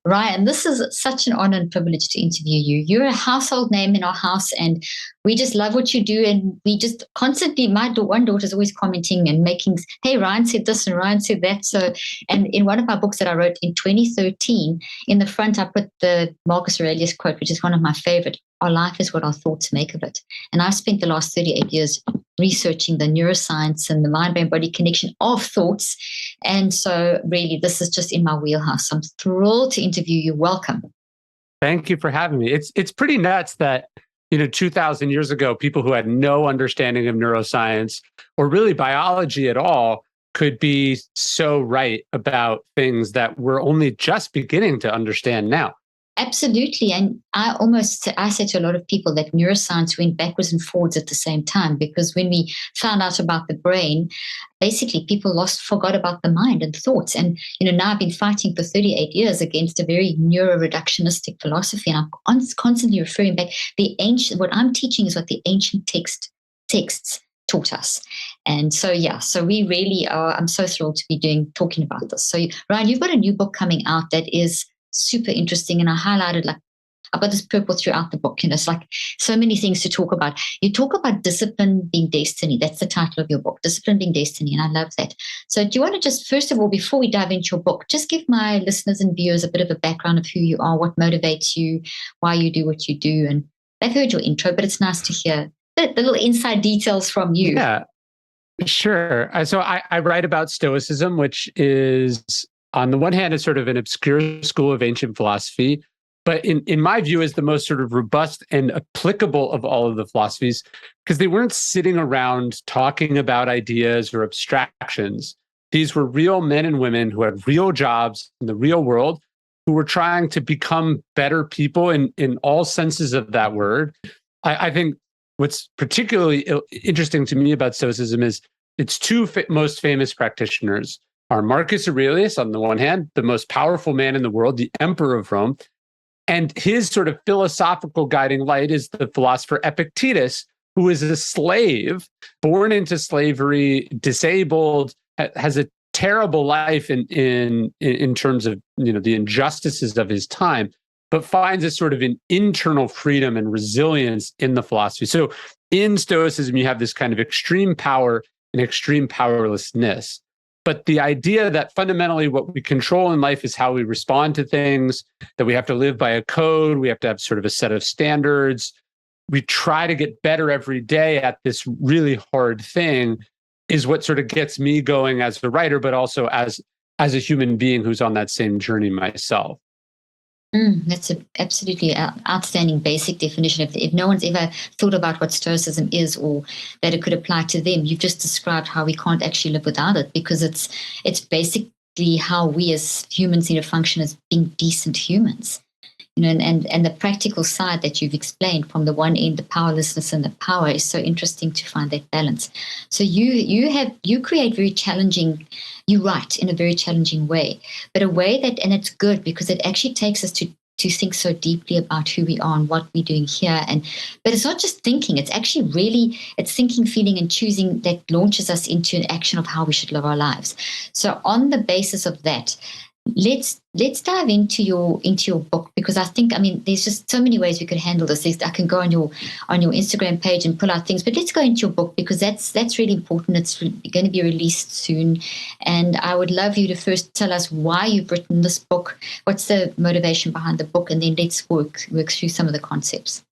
Ryan, this is such an honor and privilege to interview you. You're a household name in our house, and we just love what you do. And we just constantly, one daughter's always commenting and making, hey, Ryan said this and Ryan said that. So, and in one of my books that I wrote in 2013, in the front, I put the Marcus Aurelius quote, which is one of my favorite. Our life is what our thoughts make of it. And I've spent the last 38 years researching the neuroscience and the mind-brain-body connection of thoughts. And so really, this is just in my wheelhouse. I'm thrilled to interview you. Welcome. Thank you for having me. It's pretty nuts that, 2,000 years ago, people who had no understanding of neuroscience or really biology at all could be so right about things that we're only just beginning to understand now. Absolutely. And I say to a lot of people that neuroscience went backwards and forwards at the same time, because when we found out about the brain, basically people forgot about the mind and thoughts. And, now I've been fighting for 38 years against a very neuroreductionistic philosophy. And I'm constantly referring back what I'm teaching is what the ancient texts taught us. And so, so we really are, I'm so thrilled to be talking about this. So Ryan, you've got a new book coming out that is super interesting. And I highlighted, I've got this purple throughout the book. It's like so many things to talk about. You talk about discipline being destiny. That's the title of your book, Discipline Being Destiny. And I love that. So do you want to just, first of all, before we dive into your book, just give my listeners and viewers a bit of a background of who you are, what motivates you, why you do what you do. And they've heard your intro, but it's nice to hear the little inside details from you. Yeah, sure. So I write about Stoicism, which is, on the one hand, it's sort of an obscure school of ancient philosophy, but in my view is the most sort of robust and applicable of all of the philosophies, because they weren't sitting around talking about ideas or abstractions. These were real men and women who had real jobs in the real world, who were trying to become better people in all senses of that word. I think what's particularly interesting to me about Stoicism is its two most famous practitioners are Marcus Aurelius, on the one hand, the most powerful man in the world, the emperor of Rome, and his sort of philosophical guiding light is the philosopher Epictetus, who is a slave, born into slavery, disabled, has a terrible life in terms of the injustices of his time, but finds a sort of an internal freedom and resilience in the philosophy. So in Stoicism, you have this kind of extreme power and extreme powerlessness. But the idea that fundamentally what we control in life is how we respond to things, that we have to live by a code, we have to have sort of a set of standards. We try to get better every day at this really hard thing is what sort of gets me going as a writer, but also as a human being who's on that same journey myself. That's an absolutely outstanding basic definition. If no one's ever thought about what Stoicism is or that it could apply to them, you've just described how we can't actually live without it, because it's basically how we as humans need to function as being decent humans. And the practical side that you've explained from the one end, the powerlessness and the power, is so interesting to find that balance. So you create very challenging, you write in a very challenging way, but a way that, and it's good because it actually takes us to think so deeply about who we are and what we're doing here. But it's not just thinking, it's actually really, it's thinking, feeling, and choosing that launches us into an action of how we should live our lives. So on the basis of that, let's dive into your book, because I think, there's just so many ways we could handle this. I can go on your Instagram page and pull out things, but let's go into your book, because that's really important. It's going to be released soon, and I would love you to first tell us why you've written this book. What's the motivation behind the book, and then let's work through some of the concepts.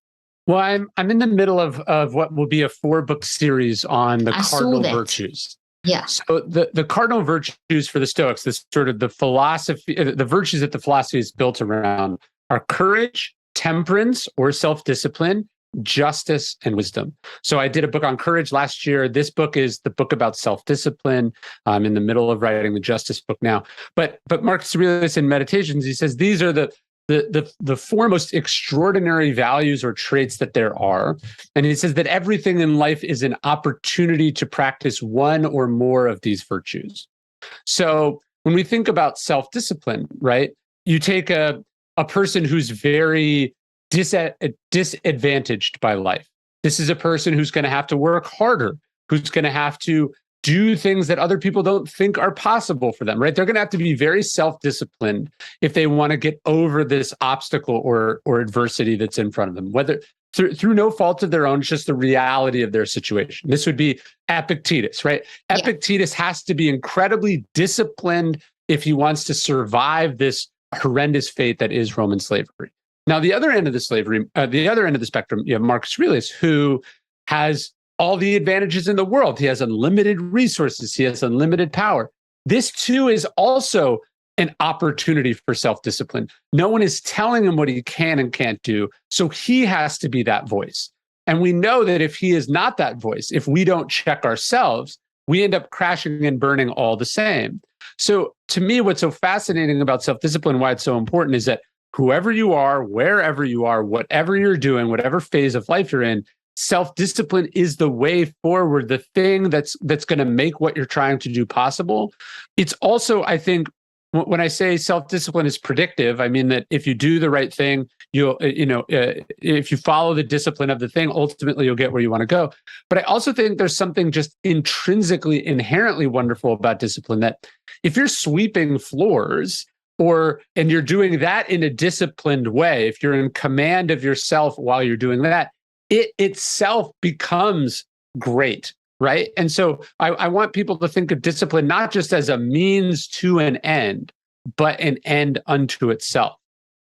Well, I'm in the middle of what will be a 4-book series on the cardinal virtues. Yeah. So the cardinal virtues for the Stoics, this sort of the philosophy, the virtues that the philosophy is built around are courage, temperance or self-discipline, justice, and wisdom. So I did a book on courage last year. This book is the book about self-discipline. I'm in the middle of writing the justice book now. But Marcus Aurelius in Meditations, he says these are the 4 most extraordinary values or traits that there are. And he says that everything in life is an opportunity to practice one or more of these virtues. So when we think about self-discipline, right, you take a person who's very disadvantaged by life. This is a person who's going to have to work harder, who's going to have to do things that other people don't think are possible for them, right? They're going to have to be very self-disciplined if they want to get over this obstacle or adversity that's in front of them, whether through no fault of their own, it's just the reality of their situation. This would be Epictetus, right? Yeah. Epictetus has to be incredibly disciplined if he wants to survive this horrendous fate that is Roman slavery. Now, the other end of the spectrum, you have Marcus Aurelius, who has all the advantages in the world. He has unlimited resources. He has unlimited power. This too is also an opportunity for self-discipline. No one is telling him what he can and can't do. So he has to be that voice. And we know that if he is not that voice, if we don't check ourselves, we end up crashing and burning all the same. So to me, what's so fascinating about self-discipline, why it's so important, is that whoever you are, wherever you are, whatever you're doing, whatever phase of life you're in, self-discipline is the way forward, the thing that's going to make what you're trying to do possible. It's also, I think, when I say self-discipline is predictive, I mean that if you do the right thing, if you follow the discipline of the thing, ultimately you'll get where you want to go. But I also think there's something just intrinsically, inherently wonderful about discipline, that if you're sweeping floors and you're doing that in a disciplined way, if you're in command of yourself while you're doing that, it itself becomes great. Right. And so I want people to think of discipline not just as a means to an end, but an end unto itself.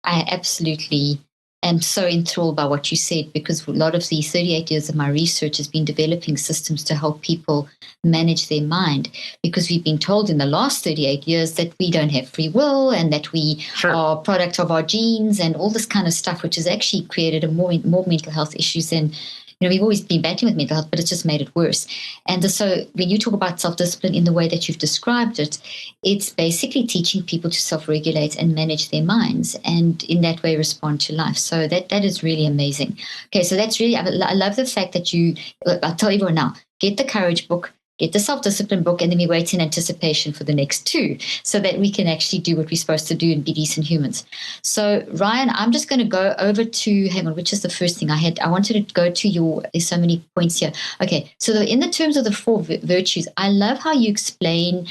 I absolutely am so enthralled by what you said, because a lot of the 38 years of my research has been developing systems to help people manage their mind, because we've been told in the last 38 years that we don't have free will and that we are a product of our genes and all this kind of stuff, which has actually created more mental health issues than, we've always been battling with mental health, but it's just made it worse. And so when you talk about self-discipline in the way that you've described it, it's basically teaching people to self-regulate and manage their minds, and in that way respond to life. So that is really amazing. Okay, so that's really, I love the fact that I'll tell everyone now, get the courage book, get the self-discipline book, and then we wait in anticipation for the next two so that we can actually do what we're supposed to do and be decent humans. So Ryan, I'm just going to go over to, hang on, which is the first thing I had? I wanted to go to there's so many points here. Okay, so in the terms of the four virtues, I love how you explain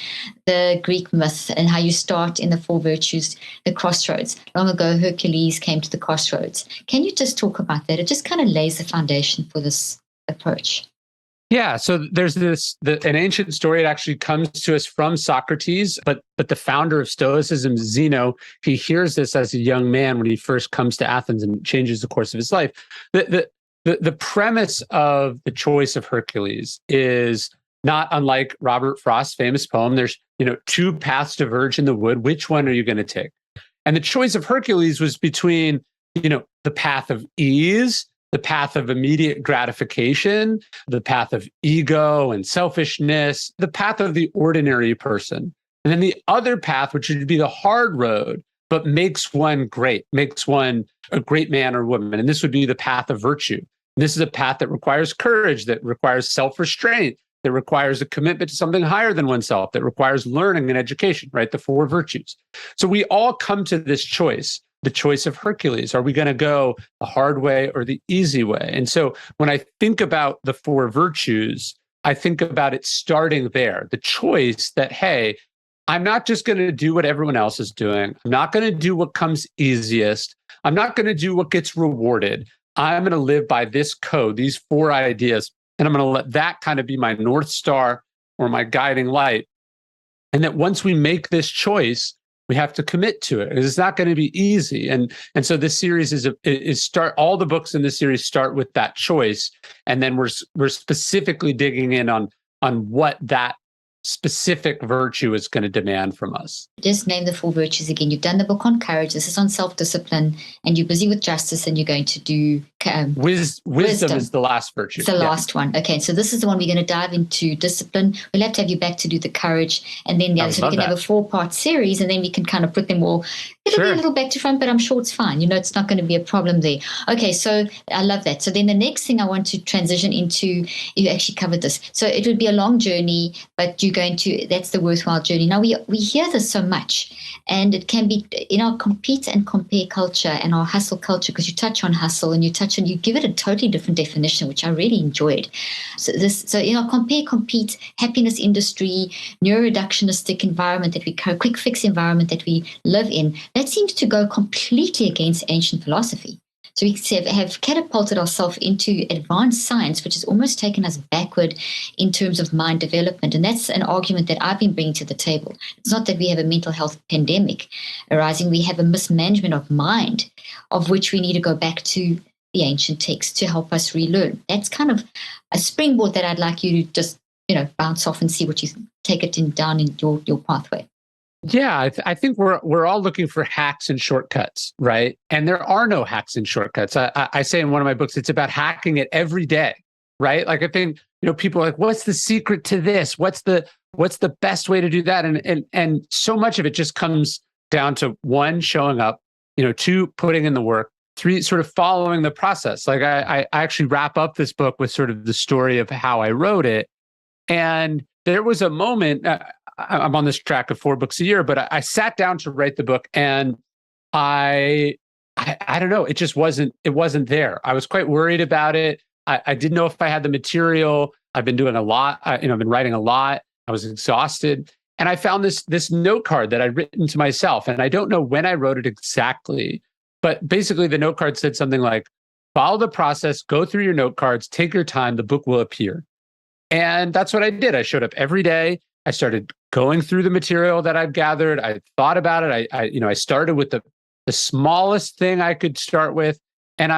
the Greek myth and how you start in the four virtues, the crossroads. Long ago, Hercules came to the crossroads. Can you just talk about that? It just kind of lays the foundation for this approach. Yeah, so there's an ancient story. It actually comes to us from Socrates, but the founder of Stoicism, Zeno, he hears this as a young man when he first comes to Athens and changes the course of his life. The premise of the choice of Hercules is not unlike Robert Frost's famous poem. There's two paths diverge in the wood. Which one are you going to take? And the choice of Hercules was between the path of ease, the path of immediate gratification, the path of ego and selfishness, the path of the ordinary person. And then the other path, which would be the hard road, but makes one great, makes one a great man or woman. And this would be the path of virtue. And this is a path that requires courage, that requires self-restraint, that requires a commitment to something higher than oneself, that requires learning and education, right? The four virtues. So we all come to this choice. The choice of Hercules. Are we going to go the hard way or the easy way? And so when I think about the four virtues, I think about it starting there. The choice that, hey, I'm not just going to do what everyone else is doing. I'm not going to do what comes easiest. I'm not going to do what gets rewarded. I'm going to live by this code, these four ideas, and I'm going to let that kind of be my North Star or my guiding light. And that once we make this choice, we have to commit to it. It's not going to be easy. And so this series all the books in this series start with that choice. And then we're specifically digging in on what that specific virtue is going to demand from us. Just name the four virtues again. You've done the book on courage. This is on self-discipline, and you're busy with justice, and you're going to do wisdom is the last virtue. It's the last one. Okay, so this is the one we're going to dive into. Discipline. We'll have to have you back to do the courage, and then the other. So we can have a 4-part series, and then we can kind of put them all. It'll be a little back to front, but I'm sure it's fine. It's not going to be a problem there. Okay, so I love that. So then the next thing I want to transition into, you actually covered this. So it would be a long journey, but you're that's the worthwhile journey. Now we hear this so much, and it can be in our compete and compare culture and our hustle culture, because you touch on hustle and you give it a totally different definition, which I really enjoyed. So in our compare, compete, happiness industry, neuroreductionistic environment quick fix environment that we live in, that seems to go completely against ancient philosophy. So we have catapulted ourselves into advanced science, which has almost taken us backward in terms of mind development. And that's an argument that I've been bringing to the table. It's not that we have a mental health pandemic arising. We have a mismanagement of mind, of which we need to go back to the ancient texts to help us relearn. That's kind of a springboard that I'd like you to just, bounce off and see what you take it down in your pathway. Yeah, I think we're all looking for hacks and shortcuts, right? And there are no hacks and shortcuts. I say in one of my books, it's about hacking it every day, right? Like I think people are like, what's the secret to this? What's the best way to do that? And so much of it just comes down to one, showing up, two, putting in the work, three, sort of following the process. Like I actually wrap up this book with sort of the story of how I wrote it, and there was a moment. I'm on this track of 4 books a year, but I sat down to write the book, and I don't know, it wasn't there. I was quite worried about it. I didn't know if I had the material. I've been doing a lot. I've been writing a lot. I was exhausted, and I found this note card that I'd written to myself, and I don't know when I wrote it exactly, but basically the note card said something like, "Follow the process. Go through your note cards. Take your time. The book will appear." And that's what I did. I showed up every day. I started going through the material that I've gathered. I thought about it. I started with the smallest thing I could start with. And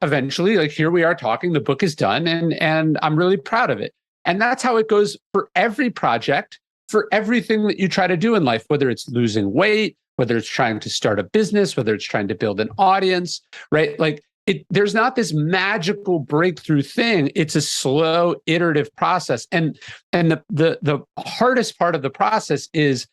eventually, like, here we are talking, the book is done, and I'm really proud of it. And that's how it goes for every project, for everything that you try to do in life, whether it's losing weight, whether it's trying to start a business, whether it's trying to build an audience, right? Like, there's not this magical breakthrough thing. It's a slow, iterative process. And the hardest part of the process is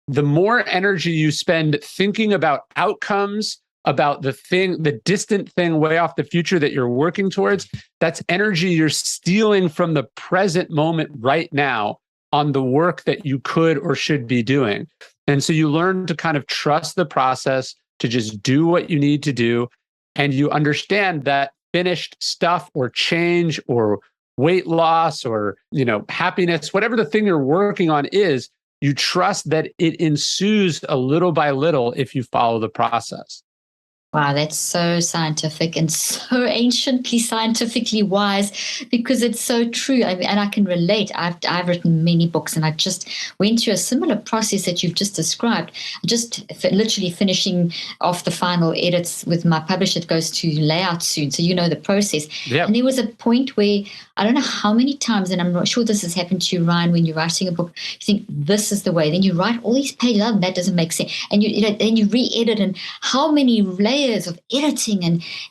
the more energy you spend thinking about outcomes, about the distant thing way off the future that you're working towards, that's energy you're stealing from the present moment right now on the work that you could or should be doing. And so you learn to kind of trust the process, to just do what you need to do. And you understand that finished stuff or change or weight loss or, happiness, whatever the thing you're working on is, you trust that it ensues a little by little if you follow the process. Wow, that's so scientific and so anciently scientifically wise, because it's so true. And I can relate. I've written many books, and I just went through a similar process that you've just described. Literally finishing off the final edits with my publisher. It goes to layout soon, so the process. Yep. And there was a point where I don't know how many times, and I'm not sure this has happened to you, Ryan, when you're writing a book, you think this is the way. Then you write all these pages out, and that doesn't make sense. And then you re-edit, and how many layers of editing,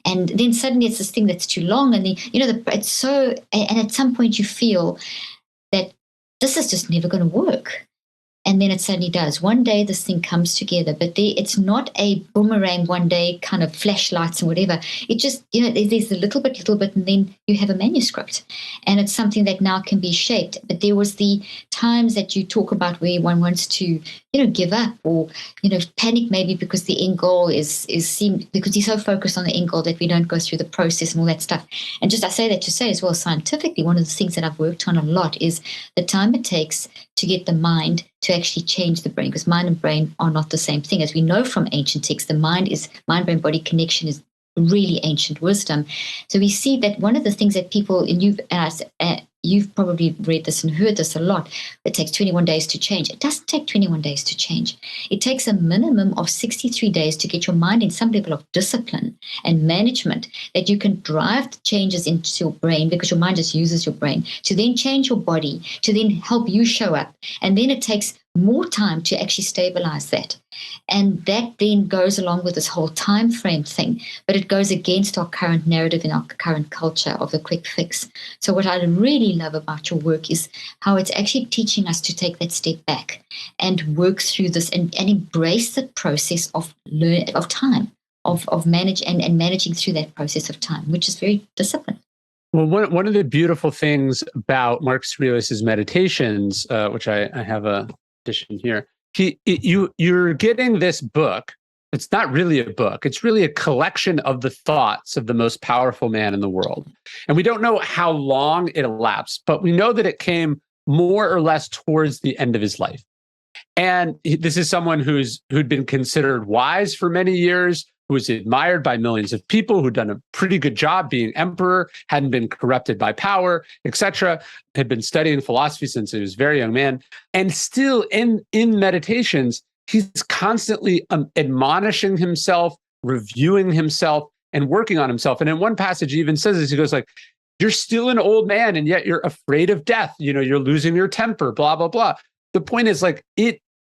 and then suddenly it's this thing that's too long, and then it's so, and at some point you feel that this is just never going to work. And then it suddenly does. One day this thing comes together, but it's not a boomerang one day kind of flashlights and whatever. It just, there's a little bit, and then you have a manuscript. And it's something that now can be shaped. But there was the times that you talk about where one wants to, give up or, panic maybe because the end goal is seen, because you're so focused on the end goal that we don't go through the process and all that stuff. And just I say that to say as well, scientifically, one of the things that I've worked on a lot is the time it takes to get the mind to actually change the brain, because mind and brain are not the same thing. As we know from ancient texts, the mind-brain-body connection is really ancient wisdom. So we see that one of the things that people, and you've probably read this and heard this a lot, it takes 21 days to change. It doesn't take 21 days to change. It takes a minimum of 63 days to get your mind in some level of discipline and management, that you can drive the changes into your brain, because your mind just uses your brain to then change your body, to then help you show up. And then it takes more time to actually stabilize that. And that then goes along with this whole time frame thing, but it goes against our current narrative in our current culture of the quick fix. So what I really love about your work is how it's actually teaching us to take that step back and work through this and embrace the process of time, of managing through that process of time, which is very disciplined. Well, one of the beautiful things about Marcus Aurelius's meditations, which I have a edition here, you're getting this book. It's not really a book. It's really a collection of the thoughts of the most powerful man in the world. And we don't know how long it elapsed, but we know that it came more or less towards the end of his life. And this is someone who'd been considered wise for many years, who was admired by millions of people, who'd done a pretty good job being emperor, hadn't been corrupted by power, etc., had been studying philosophy since he was a very young man. And still in meditations, he's constantly admonishing himself, reviewing himself, and working on himself. And in one passage, he even says this, he goes like, you're still an old man, and yet you're afraid of death. You're losing your temper, blah, blah, blah. The point is like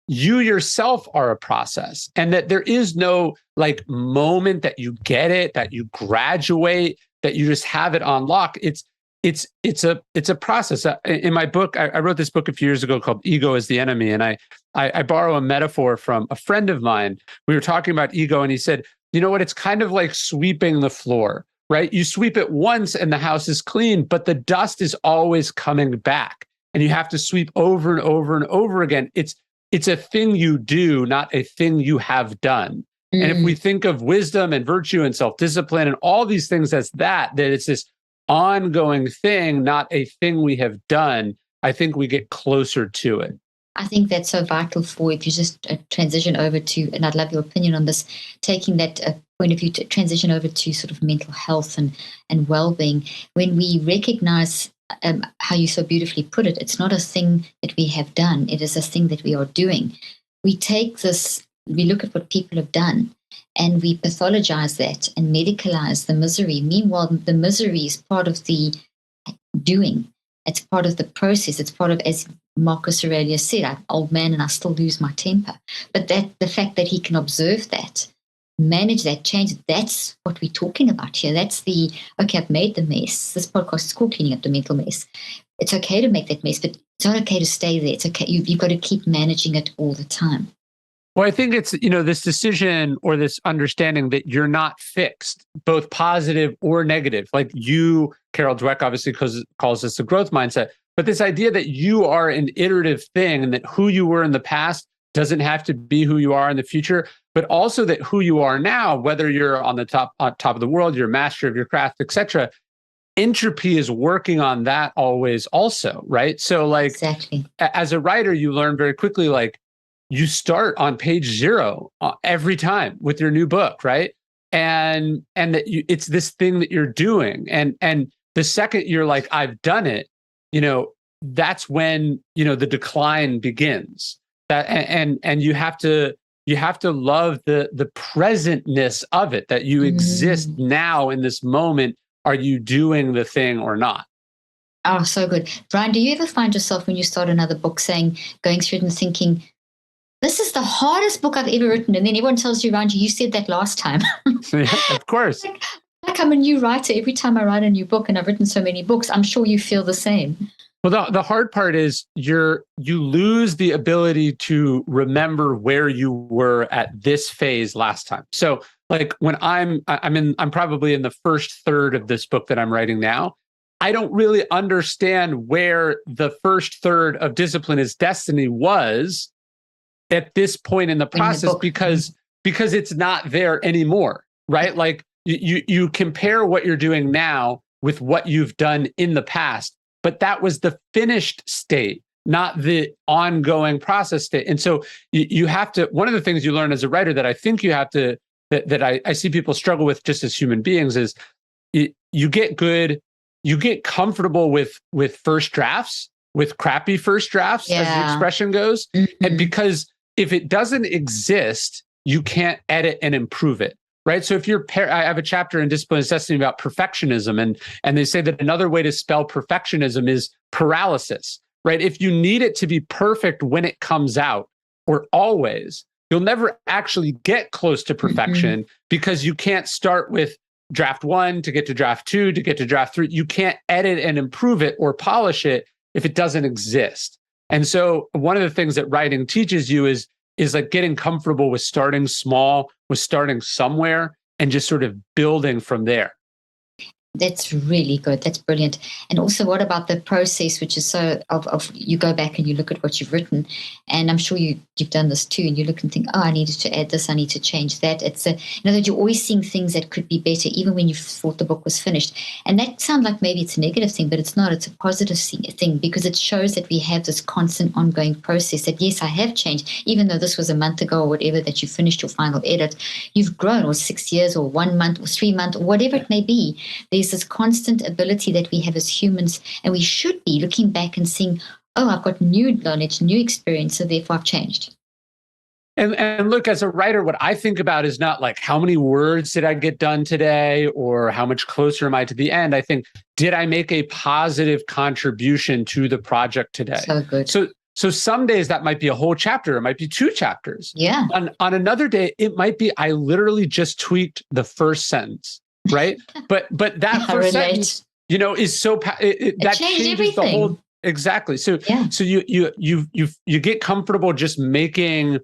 you yourself are a process, and that there is no like moment that you get it, that you graduate, that you just have it on lock. It's a process. In my book, I wrote this book a few years ago called Ego is the Enemy. And I borrow a metaphor from a friend of mine. We were talking about ego, and he said, you know what? It's kind of like sweeping the floor, right? You sweep it once and the house is clean, but the dust is always coming back, and you have to sweep over and over and over again. It's a thing you do, not a thing you have done. And if we think of wisdom and virtue and self-discipline and all these things as that it's this ongoing thing, not a thing we have done, I think we get closer to it. I think that's so vital for, if you just transition over to, and I'd love your opinion on this, taking that point of view to transition over to sort of mental health and well-being. When we recognize how you so beautifully put it, it's not a thing that we have done, it is a thing that we are doing. We take this, we look at what people have done, and we pathologize that and medicalize the misery. Meanwhile, the misery is part of the doing. It's part of the process. It's part of, as Marcus Aurelius said, I'm an old man and I still lose my temper. But the fact that he can observe that, manage that, change it, that's what we're talking about here. That's okay, I've made the mess. This podcast is called Cleaning Up the Mental Mess. It's okay to make that mess, but it's not okay to stay there. It's okay. You've got to keep managing it all the time. Well, I think it's, this decision or this understanding that you're not fixed, both positive or negative. Like you, Carol Dweck obviously calls this the growth mindset, but this idea that you are an iterative thing and that who you were in the past doesn't have to be who you are in the future, but also that who you are now, whether you're on top of the world, you're a master of your craft, etc. Entropy is working on that always also, right? So like exactly. As a writer, you learn very quickly, like, you start on page 0 every time with your new book, right? And that it's this thing that you're doing. And the second you're like, I've done it, that's when, the decline begins. And you have to love the presentness of it, that you exist now in this moment. Are you doing the thing or not? Oh, so good. Brian, do you ever find yourself when you start another book going through it and thinking, this is the hardest book I've ever written, and then everyone tells you around you said that last time? Yeah, of course. like I'm a new writer. Every time I write a new book, and I've written so many books, I'm sure you feel the same. Well, the hard part is you lose the ability to remember where you were at this phase last time. So like when I'm probably in the first third of this book that I'm writing now, I don't really understand where the first third of Discipline is Destiny was at this point in the process, because it's not there anymore, right? Like you compare what you're doing now with what you've done in the past, but that was the finished state, not the ongoing process state. And so you have to, one of the things you learn as a writer that I think you have to, that I see people struggle with just as human beings, is you get good, you get comfortable with first drafts, with crappy first drafts, as the expression goes. And because if it doesn't exist, you can't edit and improve it, right? So if I have a chapter in Discipline is Destiny about perfectionism, and they say that another way to spell perfectionism is paralysis, right? If you need it to be perfect when it comes out, or always, you'll never actually get close to perfection, because you can't start with draft 1 to get to draft 2 to get to draft 3. You can't edit and improve it or polish it if it doesn't exist. And so one of the things that writing teaches you is like getting comfortable with starting small, with starting somewhere, and just sort of building from there. That's really good. That's brilliant. And also, what about the process, which is so of you go back and you look at what you've written, and I'm sure you've done this too, and you look and think, oh, I needed to add this, I need to change that. It's in other words, you're always seeing things that could be better, even when you thought the book was finished. And that sounds like maybe it's a negative thing, but it's not. It's a positive thing because it shows that we have this constant, ongoing process. That yes, I have changed, even though this was a month ago or whatever that you finished your final edit, you've grown, or 6 years, or 1 month, or 3 months, or whatever it may be. There's this constant ability that we have as humans, and we should be looking back and seeing, oh, I've got new knowledge, new experience, so therefore I've changed. And look, as a writer, what I think about is not like how many words did I get done today or how much closer am I to the end. I think, did I make a positive contribution to the project today? So good. So some days that might be a whole chapter. It might be 2 chapters. Yeah. On another day, it might be I literally just tweaked the first sentence. Right. But that first sentence, is so that changed changes everything. the whole. Exactly. So you get comfortable just making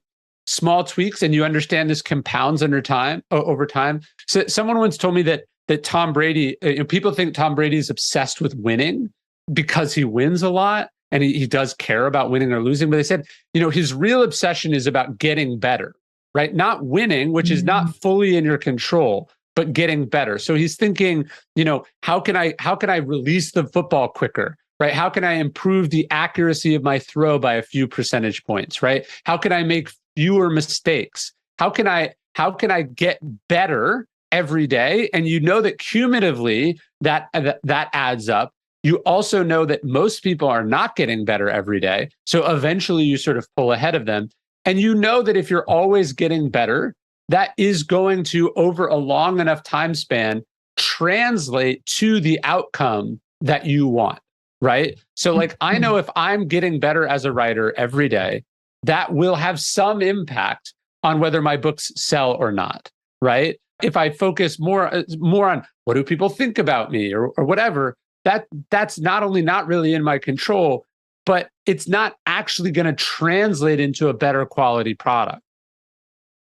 small tweaks, and you understand this compounds over time. So someone once told me that Tom Brady, people think Tom Brady is obsessed with winning because he wins a lot, and he does care about winning or losing. But they said, his real obsession is about getting better, right? Not winning, which is not fully in your control, but getting better. So he's thinking, how can I release the football quicker, right? How can I improve the accuracy of my throw by a few percentage points, right? How can I make fewer mistakes? How can I get better every day? And that cumulatively that adds up. You also know that most people are not getting better every day. So eventually you sort of pull ahead of them. And that if you're always getting better, that is going to, over a long enough time span, translate to the outcome that you want, right? So like, I know if I'm getting better as a writer every day, that will have some impact on whether my books sell or not, right? If I focus more on what do people think about me or whatever, that's not only not really in my control, but it's not actually going to translate into a better quality product.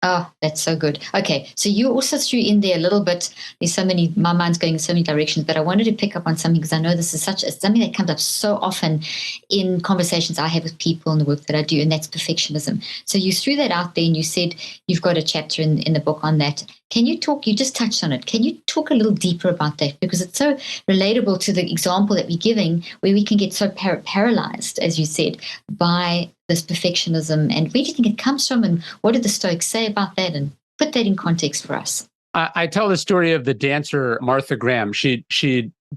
Oh, that's so good. Okay, so you also threw in there a little bit. There's so many, my mind's going in so many directions, but I wanted to pick up on something because I know this is something that comes up so often in conversations I have with people in the work that I do, and that's perfectionism. So you threw that out there and you said you've got a chapter in the book on that. Can you talk, you just touched on it. Can you talk a little deeper about that? Because it's so relatable to the example that we're giving, where we can get so paralyzed, as you said, by this perfectionism. And where do you think it comes from? And what did the Stoics say about that? And put that in context for us. I tell the story of the dancer, Martha Graham. She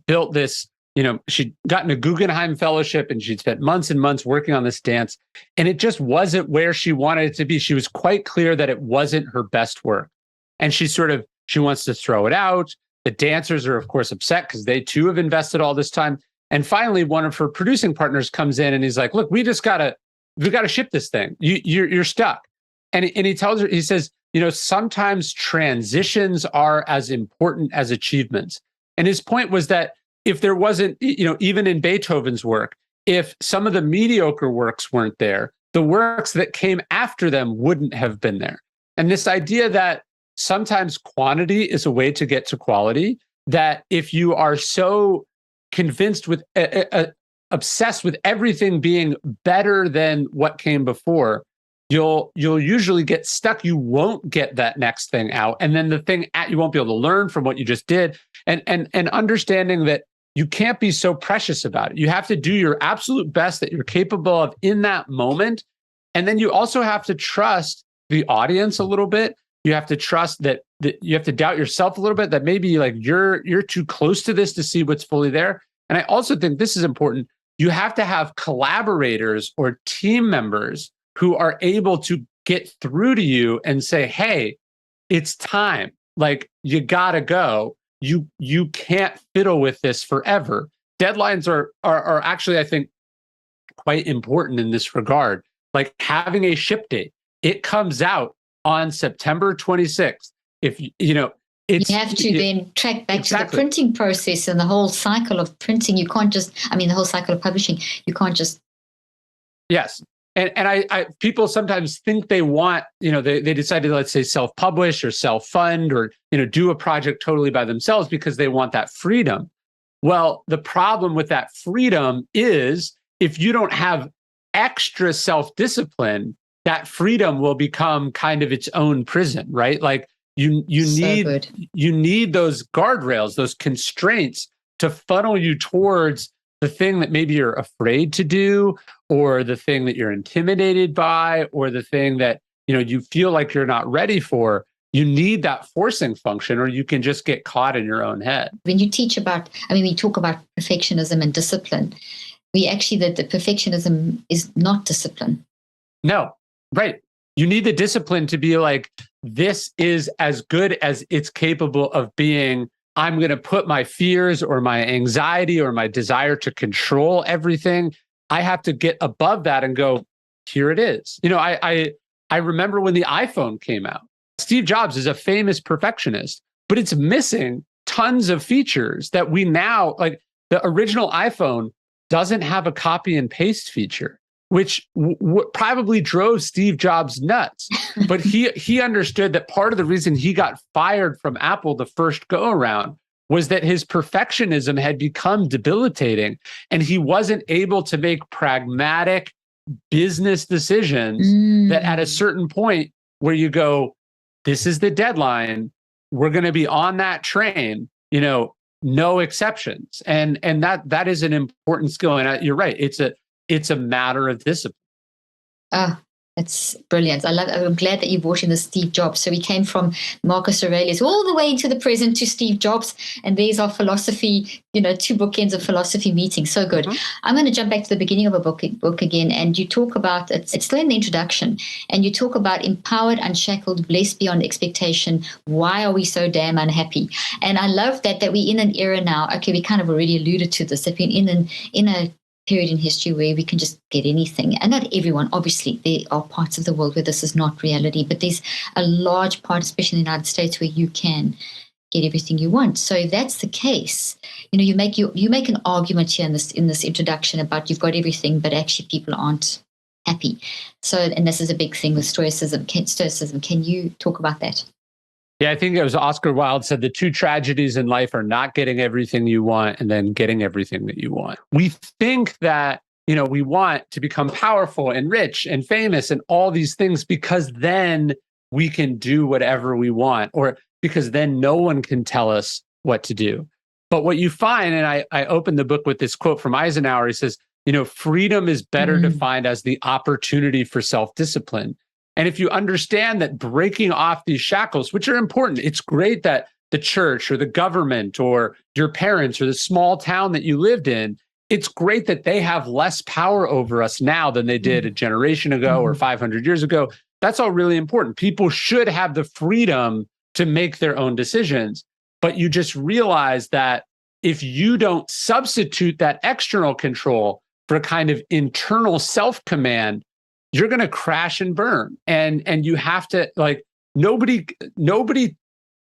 built this, she'd gotten a Guggenheim Fellowship and she'd spent months and months working on this dance. And it just wasn't where she wanted it to be. She was quite clear that it wasn't her best work. And she wants to throw it out. The dancers are, of course, upset because they too have invested all this time. And finally, one of her producing partners comes in and he's like, look, we got to ship this thing. You're stuck. And he tells her, he says, sometimes transitions are as important as achievements. And his point was that if there wasn't, even in Beethoven's work, if some of the mediocre works weren't there, the works that came after them wouldn't have been there. And this idea that sometimes quantity is a way to get to quality, that if you are so convinced with obsessed with everything being better than what came before, you'll usually get stuck. You won't get that next thing out. And then you won't be able to learn from what you just did. And understanding that you can't be so precious about it. You have to do your absolute best that you're capable of in that moment. And then you also have to trust the audience a little bit. You have to trust that you have to doubt yourself a little bit, that maybe like you're too close to this to see what's fully there. And I also think this is important. You have to have collaborators or team members who are able to get through to you and say, hey, it's time. Like, you gotta go. You can't fiddle with this forever. Deadlines are actually, I think, quite important in this regard. Like having a ship date. It comes out on September 26th. If you have to then track back to the printing process and the whole cycle of printing. You can't just, the whole cycle of publishing. You can't just. Yes. And people sometimes think they want, they decided, let's say, self-publish or self-fund or, do a project totally by themselves because they want that freedom. Well, the problem with that freedom is if you don't have extra self-discipline, that freedom will become kind of its own prison, right? Like you need those guardrails, those constraints to funnel you towards the thing that maybe you're afraid to do, or the thing that you're intimidated by, or the thing that you feel like you're not ready for. You need that forcing function, or you can just get caught in your own head. When you teach about, we talk about perfectionism and discipline. The perfectionism is not discipline. No, right. You need the discipline to be like, this is as good as it's capable of being. I'm going to put my fears or my anxiety or my desire to control everything. I have to get above that and go, here it is. I remember when the iPhone came out. Steve Jobs is a famous perfectionist, but it's missing tons of features that we now, like the original iPhone doesn't have a copy and paste feature, which probably drove Steve Jobs nuts. But he understood that part of the reason he got fired from Apple the first go around was that his perfectionism had become debilitating, and he wasn't able to make pragmatic business decisions that at a certain point where you go, this is the deadline, we're going to be on that train, no exceptions. And that is an important skill. And you're right. It's a matter of discipline. It's brilliant. I'm glad that you brought in the Steve Jobs. So we came from Marcus Aurelius all the way into the present to Steve Jobs. And there's our philosophy, two bookends of philosophy meeting. So good. Mm-hmm. I'm going to jump back to the beginning of a book again. And you talk about, it's still in the introduction, and you talk about empowered, unshackled, blessed beyond expectation. Why are we so damn unhappy? And I love that we're in an era now. Okay, we kind of already alluded to this, that we're in a period in history where we can just get anything. And not everyone, obviously, there are parts of the world where this is not reality, but there's a large part, especially in the United States, where you can get everything you want. So if that's the case, you make an argument here in this introduction about you've got everything, but actually people aren't happy. So, and this is a big thing with Stoicism. Can you talk about that? Yeah, I think it was Oscar Wilde said the two tragedies in life are not getting everything you want and then getting everything that you want. We think that, we want to become powerful and rich and famous and all these things because then we can do whatever we want, or because then no one can tell us what to do. But what you find, and I opened the book with this quote from Eisenhower, he says, freedom is better defined as the opportunity for self-discipline. And if you understand that breaking off these shackles, which are important, it's great that the church or the government or your parents or the small town that you lived in, it's great that they have less power over us now than they did a generation ago or 500 years ago. That's all really important. People should have the freedom to make their own decisions. But you just realize that if you don't substitute that external control for a kind of internal self-command, you're going to crash and burn. And you have to, nobody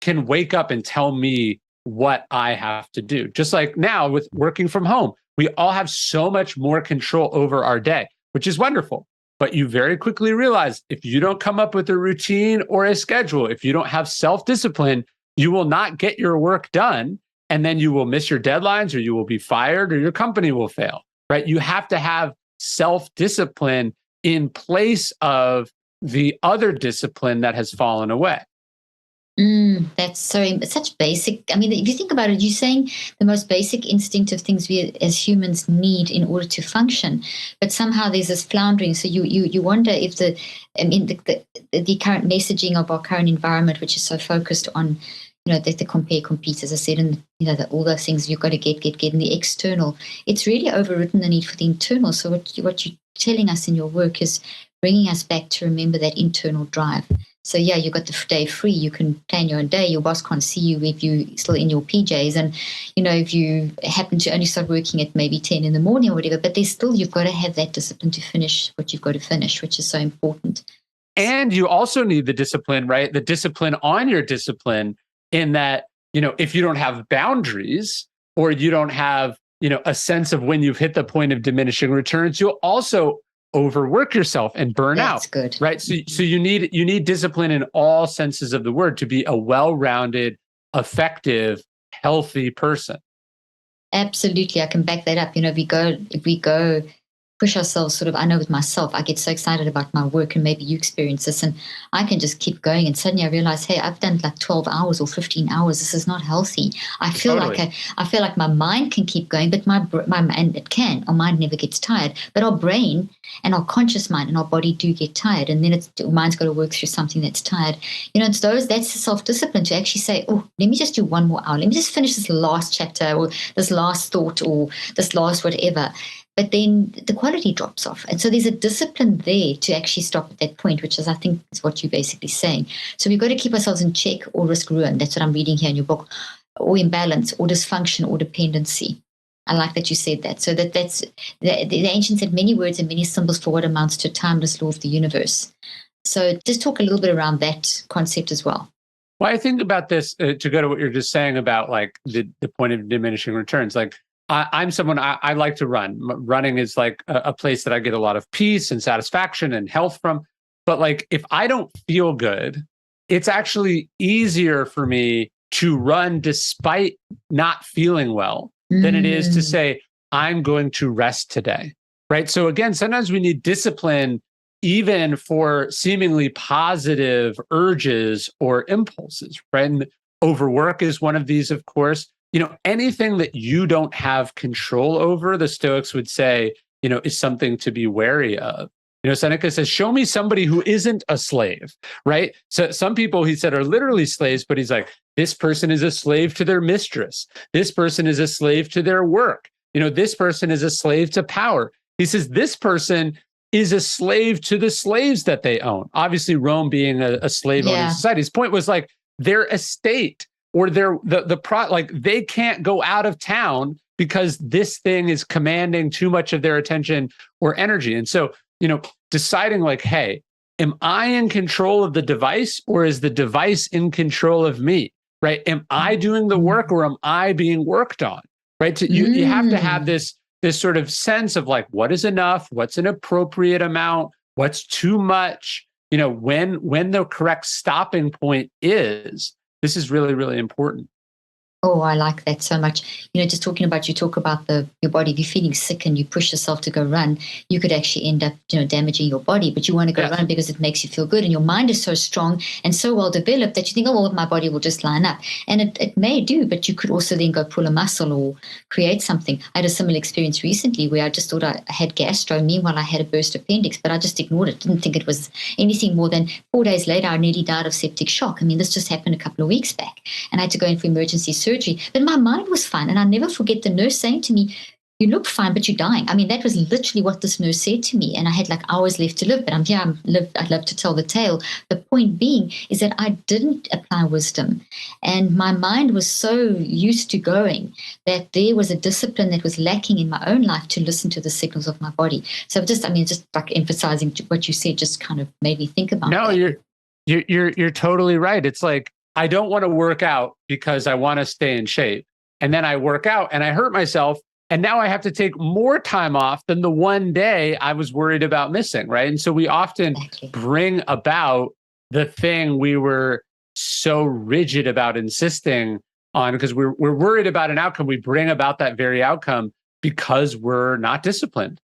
can wake up and tell me what I have to do. Just like now with working from home, we all have so much more control over our day, which is wonderful. But you very quickly realize if you don't come up with a routine or a schedule, if you don't have self-discipline, you will not get your work done. And then you will miss your deadlines, or you will be fired, or your company will fail, right? You have to have self-discipline in place of the other discipline that has fallen away. That's such basic. If you think about it, you're saying the most basic instinctive things we as humans need in order to function, but somehow there's this floundering. So you wonder if the current messaging of our current environment, which is so focused on, the compare, compete, as I said, and all those things you've got to get in the external. It's really overwritten the need for the internal. So what you're telling us in your work is bringing us back to remember that internal drive. So yeah, you got the day free. You can plan your own day. Your boss can't see you if you're still in your PJs. And, if you happen to only start working at maybe 10 in the morning or whatever, but there's still, you've got to have that discipline to finish what you've got to finish, which is so important. And you also need the discipline, right? The discipline on your discipline, in that, if you don't have boundaries, or you don't have, a sense of when you've hit the point of diminishing returns, you'll also overwork yourself and burn That's out. good. Right. So you need discipline in all senses of the word to be a well-rounded, effective, healthy person. Absolutely. I can back that up. If we go push ourselves sort of, I know with myself, I get so excited about my work, and maybe you experience this, and I can just keep going. And suddenly I realize, hey, I've done like 12 hours or 15 hours. This is not healthy. I feel Totally. I feel like my mind can keep going, but and it can, our mind never gets tired, but our brain and our conscious mind and our body do get tired. And then our mind's got to work through something that's tired. It's that's the self-discipline to actually say, oh, let me just do one more hour. Let me just finish this last chapter or this last thought or this last whatever. But then the quality drops off. And so there's a discipline there to actually stop at that point, which is, I think, is what you're basically saying. So we've got to keep ourselves in check or risk ruin. That's what I'm reading here in your book, or imbalance or dysfunction or dependency. I like that you said that. So that's the ancients had many words and many symbols for what amounts to timeless law of the universe. So just talk a little bit around that concept as well. Well, I think about this to go to what you're just saying about like the point of diminishing returns. Like I'm someone, I like to run. Running is like a place that I get a lot of peace and satisfaction and health from. But like if I don't feel good, it's actually easier for me to run despite not feeling well than it is to say, I'm going to rest today. Right. So again, sometimes we need discipline even for seemingly positive urges or impulses, right? And overwork is one of these, of course. Anything that you don't have control over, the Stoics would say, is something to be wary of. Seneca says, show me somebody who isn't a slave, right? So some people, he said, are literally slaves, but he's like, this person is a slave to their mistress. This person is a slave to their work. This person is a slave to power. He says, this person is a slave to the slaves that they own. Obviously, Rome being a slave-owning society. His point was like their estate or like they can't go out of town because this thing is commanding too much of their attention or energy. And so, deciding like, hey, am I in control of the device or is the device in control of me? Right? Am I doing the work or am I being worked on? Right? So you have to have this sort of sense of like, what is enough? What's an appropriate amount? What's too much? When the correct stopping point is. This is really, really important. Oh, I like that so much. Just talking about, you talk about your body. If you're feeling sick and you push yourself to go run, you could actually end up, damaging your body. But you want to go run because it makes you feel good. And your mind is so strong and so well developed that you think, oh, well, my body will just line up. And it may do, but you could also then go pull a muscle or create something. I had a similar experience recently where I just thought I had gastro. Meanwhile, I had a burst appendix, but I just ignored it. Didn't think it was anything more than 4 days later, I nearly died of septic shock. I mean, this just happened a couple of weeks back. And I had to go in for emergency surgery. But my mind was fine. And I never forget the nurse saying to me, you look fine, but you're dying. I mean, that was literally what this nurse said to me. And I had like hours left to live, but I'm here. I'd love to tell the tale. The point being is that I didn't apply wisdom. And my mind was so used to going that there was a discipline that was lacking in my own life to listen to the signals of my body. So just like emphasizing what you said just kind of made me think about that. No, you're totally right. It's like, I don't want to work out because I want to stay in shape. And then I work out and I hurt myself. And now I have to take more time off than the one day I was worried about missing. Right. And so we often bring about the thing we were so rigid about insisting on because we're worried about an outcome. We bring about that very outcome because we're not disciplined.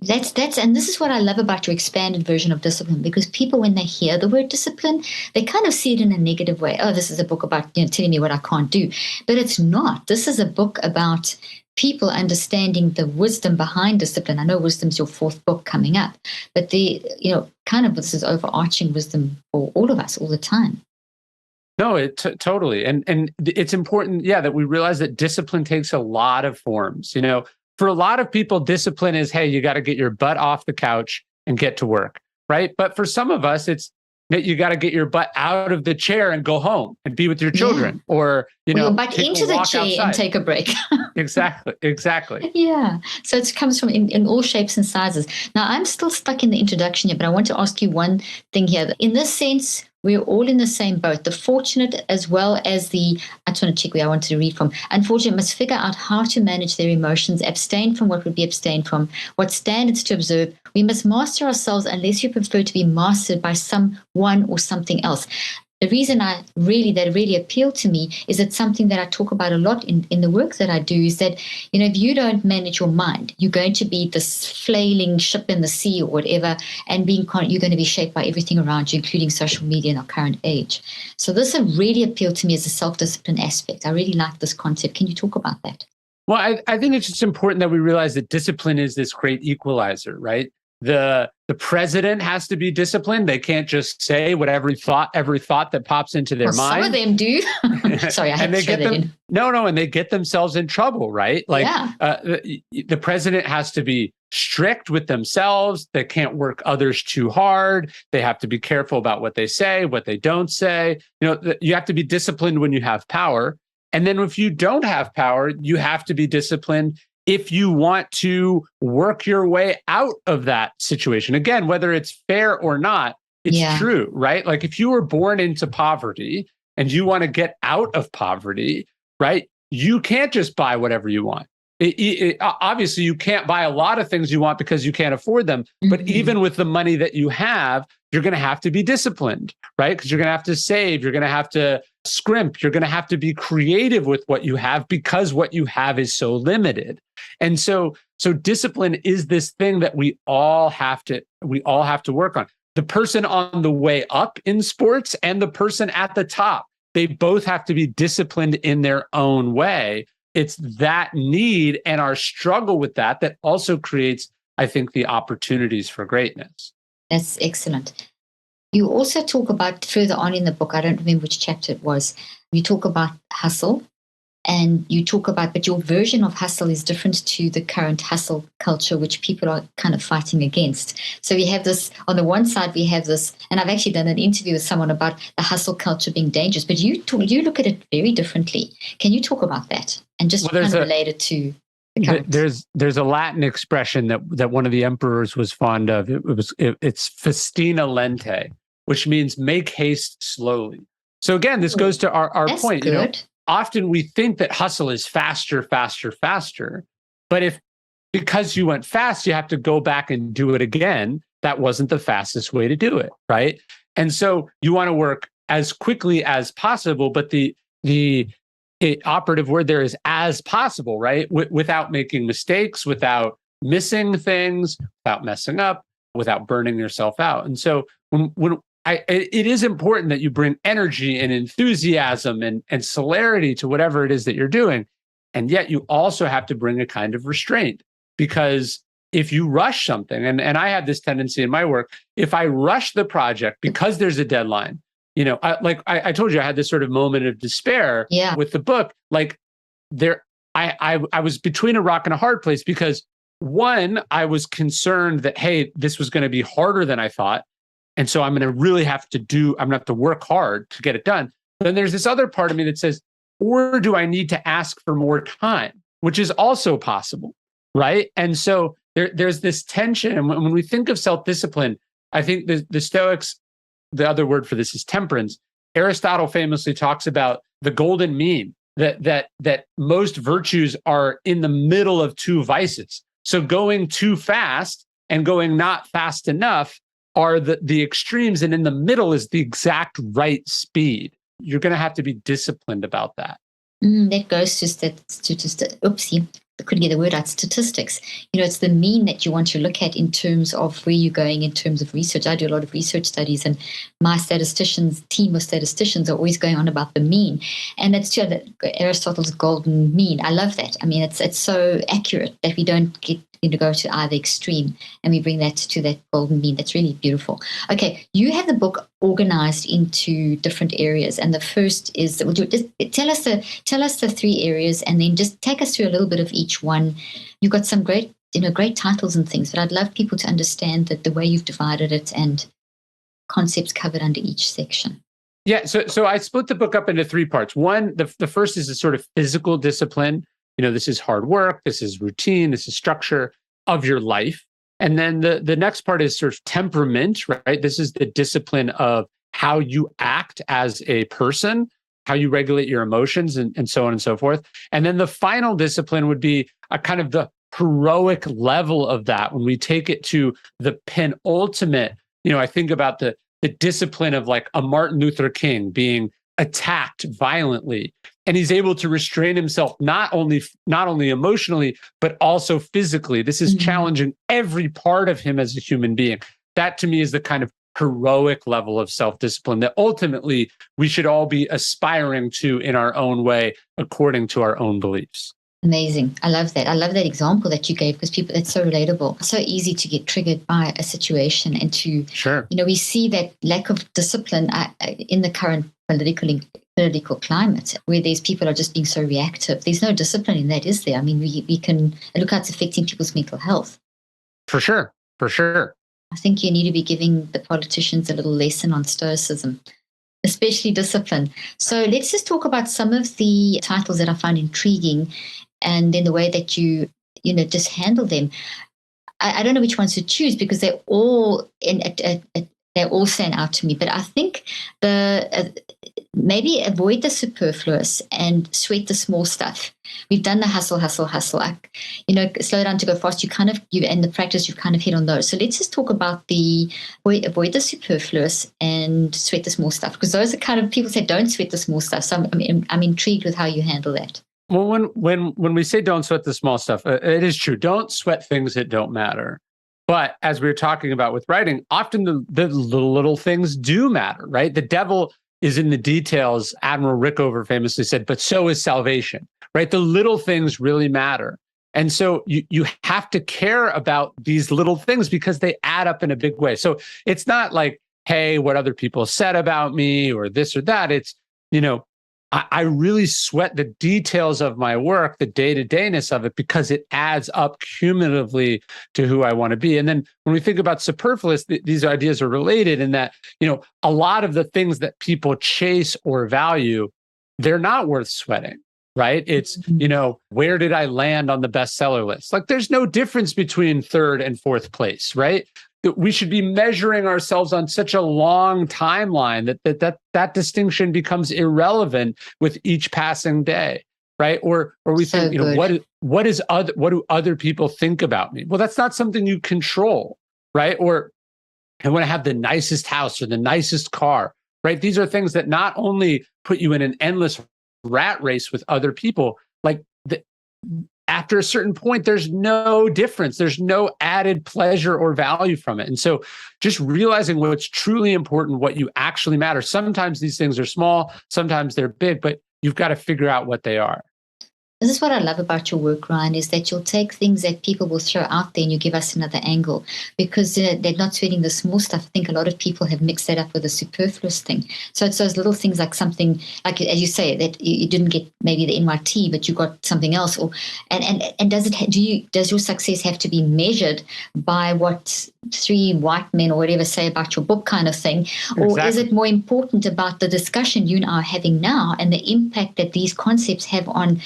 And this is what I love about your expanded version of discipline, because people, when they hear the word discipline, they kind of see it in a negative way. Oh, this is a book about telling me what I can't do. But it's not. This is a book about people understanding the wisdom behind discipline. I know wisdom's your fourth book coming up, but kind of this is overarching wisdom for all of us all the time. No, totally. And it's important, that we realize that discipline takes a lot of forms. For a lot of people, discipline is, hey, you got to get your butt off the couch and get to work, right? But for some of us, it's that you got to get your butt out of the chair and go home and be with your children, or your butt into the chair outside and take a break. Exactly. Yeah. So it comes from in all shapes and sizes. Now, I'm still stuck in the introduction here, but I want to ask you one thing here. In this sense, we're all in the same boat. The fortunate as well as the, I just want to check where I wanted to read from. Unfortunate must figure out how to manage their emotions, abstain from what would be abstained from, what standards to observe. We must master ourselves unless you prefer to be mastered by someone or something else. The reason that really appealed to me is it's something that I talk about a lot in the work that I do, is that, if you don't manage your mind, you're going to be this flailing ship in the sea or whatever, and you're going to be shaped by everything around you, including social media in our current age. So this really appealed to me as a self-discipline aspect. I really like this concept. Can you talk about that? Well, I think it's just important that we realize that discipline is this great equalizer, right? The president has to be disciplined. They can't just say whatever every thought that pops into their mind. Some of them do. Sorry, I had to throw that in. No, and they get themselves in trouble, right? Like, the president has to be strict with themselves. They can't work others too hard. They have to be careful about what they say, what they don't say. You have to be disciplined when you have power. And then if you don't have power, you have to be disciplined if you want to work your way out of that situation. Again, whether it's fair or not, it's true, right? Like, if you were born into poverty and you want to get out of poverty, right? You can't just buy whatever you want. Obviously, you can't buy a lot of things you want because you can't afford them. But even with the money that you have, you're going to have to be disciplined, right? Because you're going to have to save. You're going to have to scrimp. You're going to have to be creative with what you have because what you have is so limited. And so discipline is this thing that we all have to work on. The person on the way up in sports and the person at the top, they both have to be disciplined in their own way. It's that need and our struggle with that also creates, I think, the opportunities for greatness. That's excellent. You also talk about further on in the book, I don't remember which chapter it was, you talk about hustle, and you talk about, but your version of hustle is different to the current hustle culture, which people are kind of fighting against. So we have this, on the one side, we have this, and I've actually done an interview with someone about the hustle culture being dangerous, but you look at it very differently. Can you talk about that and just kind of relate it to the current? There's a Latin expression that one of the emperors was fond of. It's festina lente, which means make haste slowly. So again, this goes to our point. Good. Often we think that hustle is faster, faster, faster. But because you went fast, you have to go back and do it again, that wasn't the fastest way to do it, right? And so you want to work as quickly as possible, but the operative word there is as possible, right? Without making mistakes, without missing things, without messing up, without burning yourself out. And so it is important that you bring energy and enthusiasm and celerity to whatever it is that you're doing. And yet you also have to bring a kind of restraint, because if you rush something, and I have this tendency in my work, if I rush the project because there's a deadline, I told you, I had this sort of moment of despair with the book. Like, I was between a rock and a hard place, because one, I was concerned that, hey, this was going to be harder than I thought. And so I'm going to really have to work hard to get it done. Then there's this other part of me that says, or do I need to ask for more time, which is also possible, right? And so there's this tension. And when we think of self-discipline, I think the Stoics, the other word for this is temperance. Aristotle famously talks about the golden mean, that most virtues are in the middle of two vices. So going too fast and going not fast enough are the extremes, and in the middle is the exact right speed. You're going to have to be disciplined about that. That goes to oopsie, I couldn't get the word out, statistics. It's the mean that you want to look at in terms of where you're going in terms of research. I do a lot of research studies, and my team of statisticians are always going on about the mean. And that's true, that Aristotle's golden mean. I love that. I mean, it's so accurate that we don't get to go to either extreme, and we bring that to that golden mean. That's really beautiful. Okay, you have the book organized into different areas, and the first is, just tell us the three areas, and then just take us through a little bit of each one. You've got some great titles and things, but I'd love people to understand that the way you've divided it and concepts covered under each section. Yeah, so I split the book up into three parts. One, the first is a sort of physical discipline. This is hard work, this is routine, this is structure of your life. And then the next part is sort of temperament, right? This is the discipline of how you act as a person, how you regulate your emotions, and so on and so forth. And then the final discipline would be a kind of the heroic level of that. When we take it to the penultimate, I think about the discipline of like a Martin Luther King being attacked violently, and he's able to restrain himself not only emotionally but also physically. This is challenging every part of him as a human being. That to me is the kind of heroic level of self-discipline that ultimately we should all be aspiring to in our own way, according to our own beliefs. Amazing. I love that. I love that example that you gave, because it's so relatable. So easy to get triggered by a situation and to, Sure. we see that lack of discipline in the current political climate, where these people are just being so reactive. There's no discipline in that, is there? I mean, we can look how it's affecting people's mental health. For sure. For sure. I think you need to be giving the politicians a little lesson on Stoicism, especially discipline. So let's just talk about some of the titles that I found intriguing, and then the way that you just handle them. I don't know which ones to choose, because they're all they all stand out to me. But I think maybe avoid the superfluous and sweat the small stuff. We've done the hustle. Slow down to go fast. You in the practice, you've kind of hit on those. So let's just talk about the avoid the superfluous and sweat the small stuff, because those are kind of, people say don't sweat the small stuff. So I'm intrigued with how you handle that. Well, when we say don't sweat the small stuff, it is true. Don't sweat things that don't matter. But as we were talking about with writing, often the little things do matter, right? The devil is in the details. Admiral Rickover famously said, but so is salvation, right? The little things really matter. And so you have to care about these little things because they add up in a big way. So it's not like, hey, what other people said about me or this or that. It's, I really sweat the details of my work, the day-to-dayness of it, because it adds up cumulatively to who I want to be. And then when we think about superfluous, these ideas are related in that, a lot of the things that people chase or value, they're not worth sweating, right? It's, where did I land on the bestseller list? Like, there's no difference between third and fourth place, right? We should be measuring ourselves on such a long timeline that distinction becomes irrelevant with each passing day, right? Or we So think, what do other people think about me? Well, that's not something you control, right? Or I want to have the nicest house or the nicest car, right? These are things that not only put you in an endless rat race with other people, like after a certain point, there's no difference. There's no added pleasure or value from it. And so just realizing what's truly important, what you actually matter. Sometimes these things are small, sometimes they're big, but you've got to figure out what they are. This is what I love about your work, Ryan, is that you'll take things that people will throw out there and you give us another angle, because they're not sweating the small stuff. I think a lot of people have mixed that up with a superfluous thing. So it's those little things, like something, like as you say, that you didn't get maybe the NYT, but you got something else. Or and does your success have to be measured by what 3 white men or whatever say about your book, kind of thing? Or Exactly. is it more important about the discussion you and I are having now and the impact that these concepts have on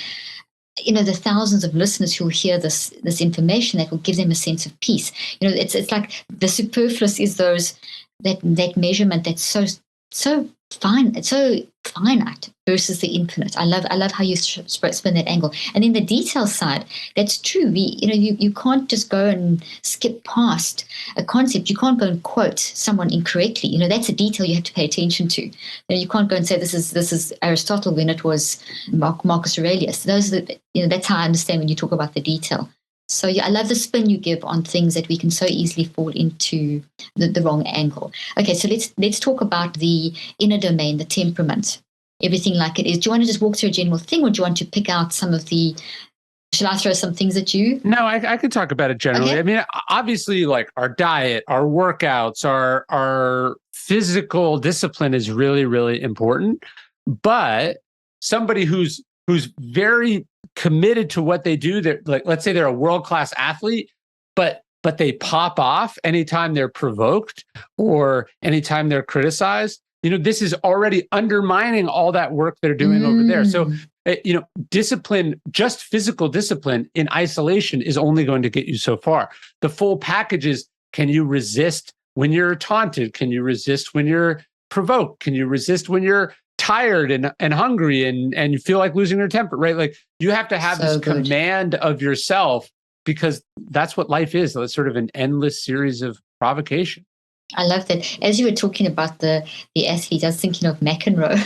the thousands of listeners who will hear this information, that will give them a sense of peace? It's like the superfluous is that measurement that's so fine, it's so finite versus the infinite. I love how you spin that angle. And then the detail side, that's true. You can't just go and skip past a concept. You can't go and quote someone incorrectly. That's a detail you have to pay attention to. You can't go and say this is Aristotle when it was Marcus Aurelius. That's how I understand when you talk about the detail. So I love the spin you give on things that we can so easily fall into the wrong angle. Okay, so let's talk about the inner domain, the temperament, everything like it is. Do you want to just walk through a general thing, or do you want to pick out some of the? Should I throw some things at you? No, I could talk about it generally. Okay. I mean, obviously, like our diet, our workouts, our physical discipline is really, really important. But somebody who's very committed to what they do, they're like, let's say they're a world-class athlete, but they pop off anytime they're provoked or anytime they're criticized. This is already undermining all that work they're doing over there. So, discipline, just physical discipline in isolation, is only going to get you so far. The full package is, can you resist when you're taunted? Can you resist when you're provoke? Can you resist when you're tired and hungry and you feel like losing your temper, right? Like you have to have So this good. command of yourself because that's what life is. It's sort of an endless series of provocation. I love that. As you were talking about the athlete, I was thinking of McEnroe.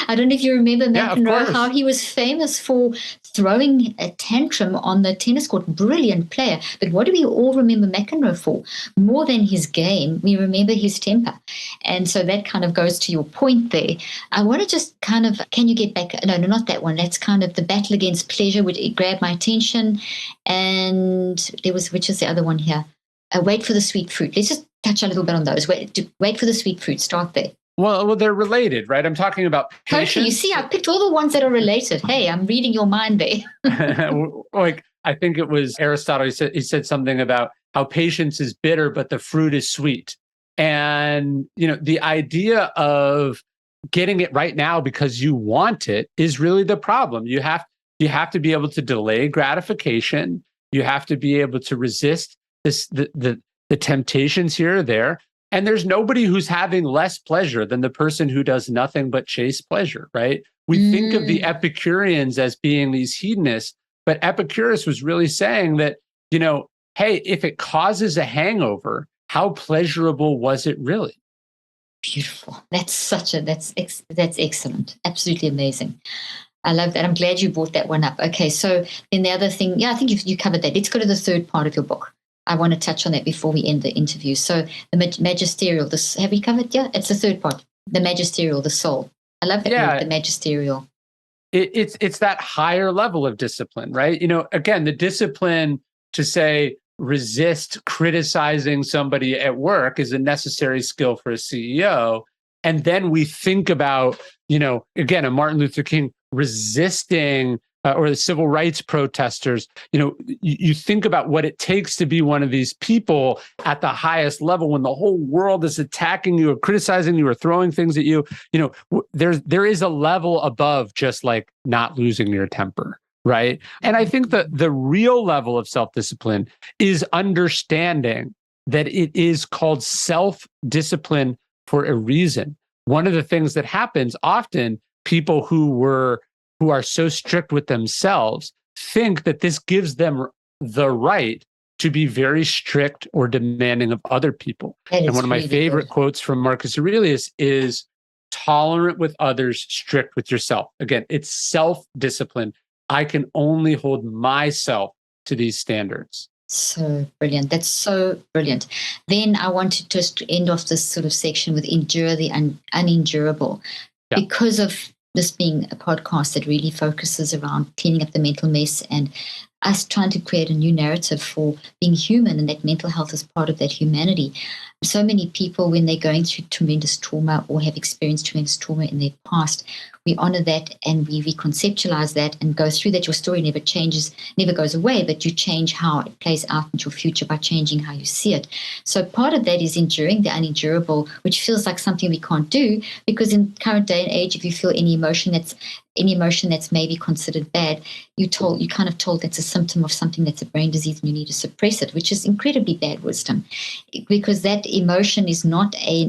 I don't know if you remember Yeah, of McEnroe, how course. he was famous for throwing a tantrum on the tennis court. Brilliant player. But what do we all remember McEnroe for? More than his game, we remember his temper. And so that kind of goes to your point there. I want to just kind of, can you get back? No, not that one. That's kind of the battle against pleasure, which it grabbed my attention. And there was, which is the other one here? Wait for the sweet fruit. Let's just touch a little bit on those. Wait for the sweet fruit. Start there. Well, they're related, right? I'm talking about patience. Totally. You see, I picked all the ones that are related. Hey, I'm reading your mind there. Like I think it was Aristotle. He said something about how patience is bitter, but the fruit is sweet. And the idea of getting it right now because you want it is really the problem. You have to be able to delay gratification. You have to be able to resist the temptations here or there. And there's nobody who's having less pleasure than the person who does nothing but chase pleasure, right? We think of the Epicureans as being these hedonists, but Epicurus was really saying that, hey, if it causes a hangover, how pleasurable was it really? Beautiful. That's excellent. Absolutely amazing. I love that. I'm glad you brought that one up. Okay, so then the other thing, I think you covered that. Let's go to the third part of your book. I want to touch on that before we end the interview. So the magisterial, have we covered? Yeah, it's the third part. The magisterial, the soul. I love that word, the magisterial. It's that higher level of discipline, right? Again, the discipline to say resist criticizing somebody at work is a necessary skill for a CEO. And then we think about, again, a Martin Luther King resisting or the civil rights protesters, you think about what it takes to be one of these people at the highest level when the whole world is attacking you or criticizing you or throwing things at you. There is a level above just like not losing your temper, right? And I think that the real level of self-discipline is understanding that it is called self-discipline for a reason. One of the things that happens often, people who are so strict with themselves think that this gives them the right to be very strict or demanding of other people. And one of my favorite quotes from Marcus Aurelius is tolerant with others, strict with yourself. Again, it's self-discipline. I can only hold myself to these standards. So brilliant. That's so brilliant. Then I want to just end off this sort of section with endure the unendurable. Yeah. Because of this being a podcast that really focuses around cleaning up the mental mess and us trying to create a new narrative for being human, and that mental health is part of that humanity. So many people, when they're going through tremendous trauma or have experienced tremendous trauma in their past, we honor that and we reconceptualize that and go through that. Your story never changes, never goes away, but you change how it plays out into your future by changing how you see it. So part of that is enduring the unendurable, which feels like something we can't do, because in current day and age, if you feel any emotion that's maybe considered bad, you're kind of told that's a symptom of something that's a brain disease and you need to suppress it, which is incredibly bad wisdom, because that emotion is not a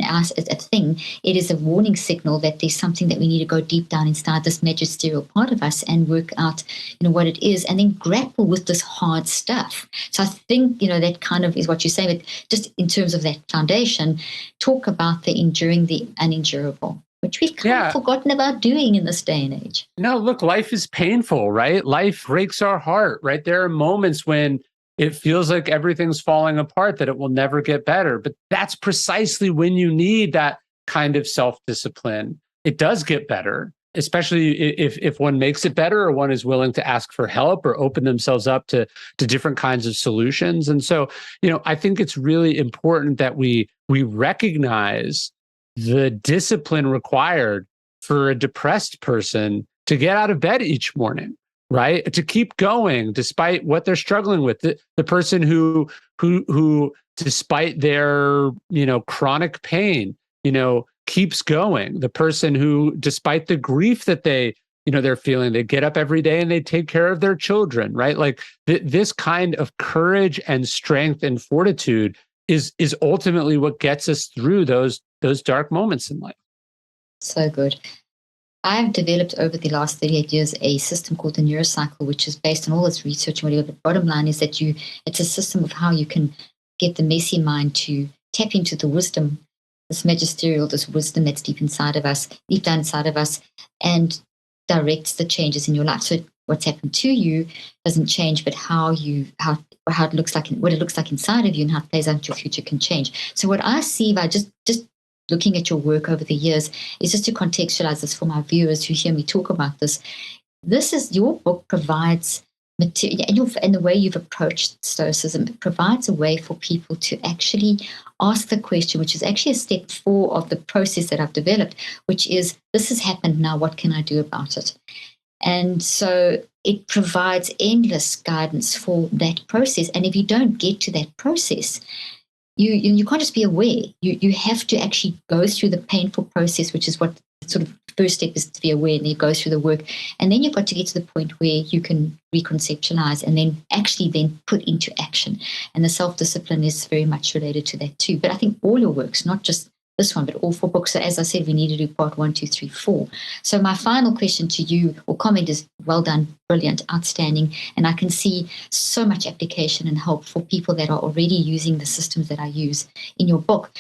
thing. It is a warning signal that there's something that we need to go deep down inside this magisterial part of us and work out, what it is, and then grapple with this hard stuff. So I think, that kind of is what you're saying, but just in terms of that foundation, talk about the enduring the unendurable, which we've kind of forgotten about doing in this day and age. No, look, life is painful, right? Life breaks our heart, right? There are moments when it feels like everything's falling apart, that it will never get better. But that's precisely when you need that kind of self-discipline. It does get better, especially if one makes it better or one is willing to ask for help or open themselves up to different kinds of solutions. And so, I think it's really important that we recognize the discipline required for a depressed person to get out of bed each morning, right? To keep going despite what they're struggling with. The person who despite their, chronic pain, keeps going. The person who, despite the grief that they're feeling, they get up every day and they take care of their children, right? Like this kind of courage and strength and fortitude is ultimately what gets us through those dark moments in life. So good. I've developed over the last 38 years a system called the neurocycle, which is based on all this research and whatever. But bottom line is that it's a system of how you can get the messy mind to tap into the wisdom, this magisterial, this wisdom that's deep inside of us, deep down inside of us, and directs the changes in your life. So what's happened to you doesn't change, but how it looks like, what it looks like inside of you and how it plays out into your future can change. So what I see by just looking at your work over the years is just to contextualize this for my viewers who hear me talk about this. This is your book provides material, and the way you've approached Stoicism, it provides a way for people to actually ask the question, which is actually a step 4 of the process that I've developed, which is, this has happened now, what can I do about it? And so it provides endless guidance for that process. And if you don't get to that process, you can't just be aware. You have to actually go through the painful process, which is what sort of first step is, to be aware, and then you go through the work. And then you've got to get to the point where you can reconceptualize and then actually then put into action. And the self-discipline is very much related to that too. But I think all your works, not just this one, but all 4 books. So as I said, we need to do part 1, 2, 3, 4. So my final question to you or comment is, well done, brilliant, outstanding. And I can see so much application and help for people that are already using the systems that I use in your book.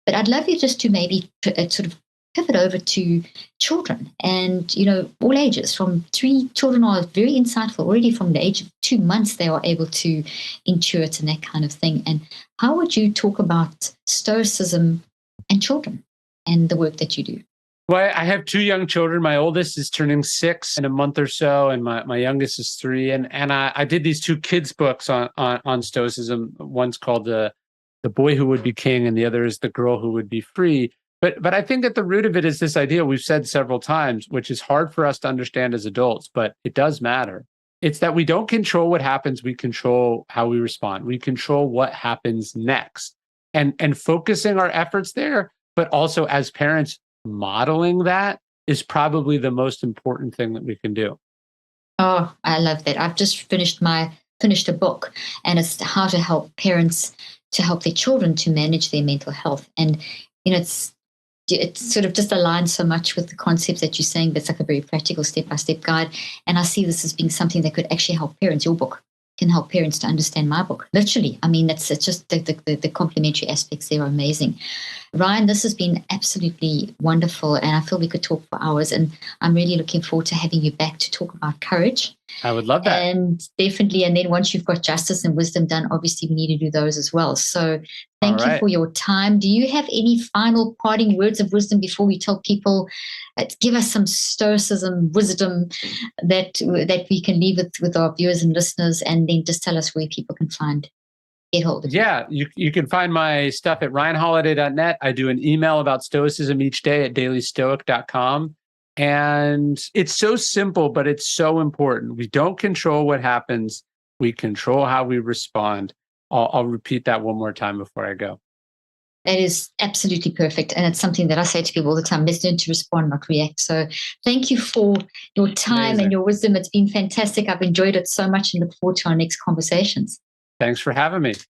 But I'd love you just to maybe sort of pivot over to children and, all ages. From 3 children are very insightful already. From the age of 2 months, they are able to intuit and that kind of thing. And how would you talk about Stoicism and children and the work that you do? Well, I have 2 young children. My oldest is turning 6 in a month or so, and my youngest is 3. And I did these 2 kids books on Stoicism. One's called the Boy Who Would Be King, and the other is The Girl Who Would Be Free. But I think at the root of it is this idea we've said several times, which is hard for us to understand as adults, but it does matter. It's that we don't control what happens, we control how we respond. We control what happens next. And focusing our efforts there, but also as parents, modeling that is probably the most important thing that we can do. Oh, I love that. I've just finished a book, and it's how to help parents to help their children to manage their mental health. And it's sort of just aligns so much with the concepts that you're saying, but it's like a very practical step-by-step guide. And I see this as being something that could actually help parents. Your book can help parents to understand my book. Literally. I mean, it's just the complementary aspects there are amazing. Ryan, this has been absolutely wonderful, and I feel we could talk for hours. And I'm really looking forward to having you back to talk about courage. I would love that. And definitely, and then once you've got justice and wisdom done, obviously we need to do those as well. So thank you for your time. Do you have any final parting words of wisdom before we tell people, give us some Stoicism wisdom that we can leave with our viewers and listeners, and then just tell us where people can get hold of you? Yeah, you can find my stuff at ryanholiday.net. I do an email about Stoicism each day at dailystoic.com. And it's so simple, but it's so important. We don't control what happens. We control how we respond. I'll repeat that one more time before I go. That is absolutely perfect. And it's something that I say to people all the time, let's learn to respond, not react. So thank you for your time and your wisdom. It's been fantastic. I've enjoyed it so much and look forward to our next conversations. Thanks for having me.